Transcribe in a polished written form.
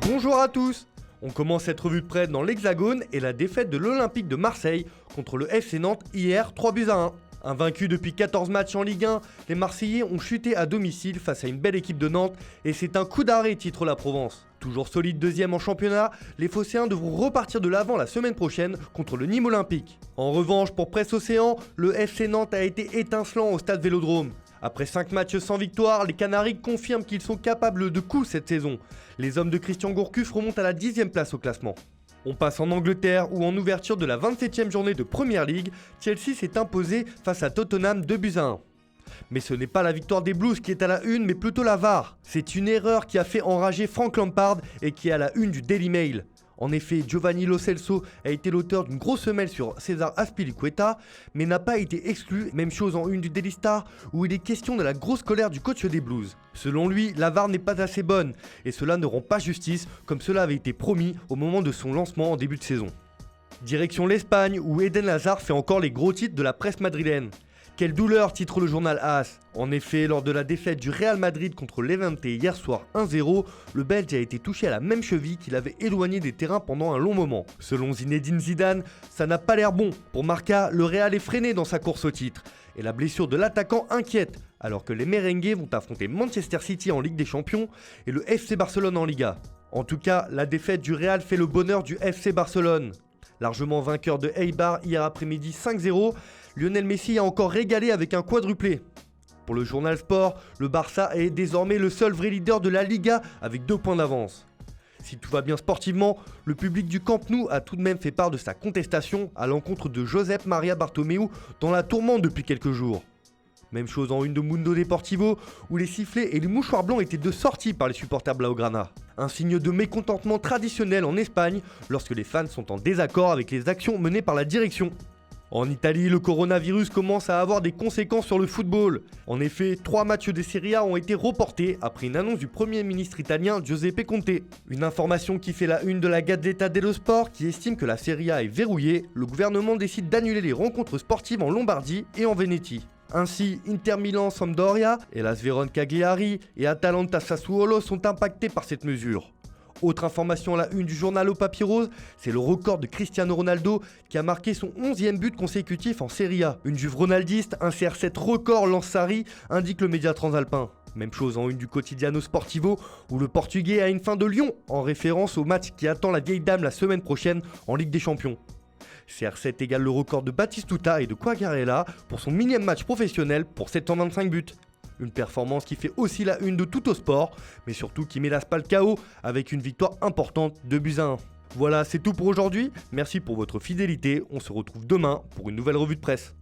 Bonjour à tous. On commence cette revue de presse dans l'Hexagone et la défaite de l'Olympique de Marseille contre le FC Nantes hier 3-1. Invaincus depuis 14 matchs en Ligue 1, les Marseillais ont chuté à domicile face à une belle équipe de Nantes et c'est un coup d'arrêt, titre la Provence. Toujours solide deuxième en championnat, les Phocéens devront repartir de l'avant la semaine prochaine contre le Nîmes Olympique. En revanche, pour Presse Océan, le FC Nantes a été étincelant au stade Vélodrome. Après 5 matchs sans victoire, les Canaries confirment qu'ils sont capables de coups cette saison. Les hommes de Christian Gourcuff remontent à la 10e place au classement. On passe en Angleterre où en ouverture de la 27e journée de Premier League, Chelsea s'est imposé face à Tottenham 2-1. Mais ce n'est pas la victoire des Blues qui est à la une, mais plutôt la VAR. C'est une erreur qui a fait enrager Frank Lampard et qui est à la une du Daily Mail. En effet, Giovanni Lo Celso a été l'auteur d'une grosse semelle sur César Azpilicueta, mais n'a pas été exclu, même chose en une du Daily Star, où il est question de la grosse colère du coach des Blues. Selon lui, la VAR n'est pas assez bonne, et cela ne rend pas justice, comme cela avait été promis au moment de son lancement en début de saison. Direction l'Espagne, où Eden Hazard fait encore les gros titres de la presse madrilène. Quelle douleur, titre le journal AS. En effet, lors de la défaite du Real Madrid contre l'Levante hier soir 1-0, le Belge a été touché à la même cheville qu'il avait éloigné des terrains pendant un long moment. Selon Zinedine Zidane, ça n'a pas l'air bon. Pour Marca, le Real est freiné dans sa course au titre. Et la blessure de l'attaquant inquiète, alors que les Merengues vont affronter Manchester City en Ligue des Champions et le FC Barcelone en Liga. En tout cas, la défaite du Real fait le bonheur du FC Barcelone. Largement vainqueur de Eibar hier après-midi 5-0, Lionel Messi a encore régalé avec un quadruplé. Pour le journal Sport, le Barça est désormais le seul vrai leader de la Liga avec 2 points d'avance. Si tout va bien sportivement, le public du Camp Nou a tout de même fait part de sa contestation à l'encontre de Josep Maria Bartomeu dans la tourmente depuis quelques jours. Même chose en une de Mundo Deportivo, où les sifflets et les mouchoirs blancs étaient de sortie par les supporters blaugrana. Un signe de mécontentement traditionnel en Espagne, lorsque les fans sont en désaccord avec les actions menées par la direction. En Italie, le coronavirus commence à avoir des conséquences sur le football. En effet, 3 matchs de Serie A ont été reportés après une annonce du Premier ministre italien Giuseppe Conte. Une information qui fait la une de la Gazzetta dello Sport qui estime que la Serie A est verrouillée. Le gouvernement décide d'annuler les rencontres sportives en Lombardie et en Vénétie. Ainsi, Inter Milan Sampdoria, Hellas Vérone Cagliari et Atalanta Sassuolo sont impactés par cette mesure. Autre information à la une du journal au papier rose, c'est le record de Cristiano Ronaldo qui a marqué son 11e but consécutif en Serie A. Une juve ronaldiste, un CR7 record lance Sarri, indique le média transalpin. Même chose en une du Quotidiano Sportivo où le Portugais a une fin de lion en référence au match qui attend la vieille dame la semaine prochaine en Ligue des Champions. CR7 égale le record de Batistuta et de Quagliarella pour son millième match professionnel pour 725 buts. Une performance qui fait aussi la une de Tutto Sport, mais surtout qui met la SPAL KO avec une victoire importante 2-1. Voilà, c'est tout pour aujourd'hui. Merci pour votre fidélité. On se retrouve demain pour une nouvelle revue de presse.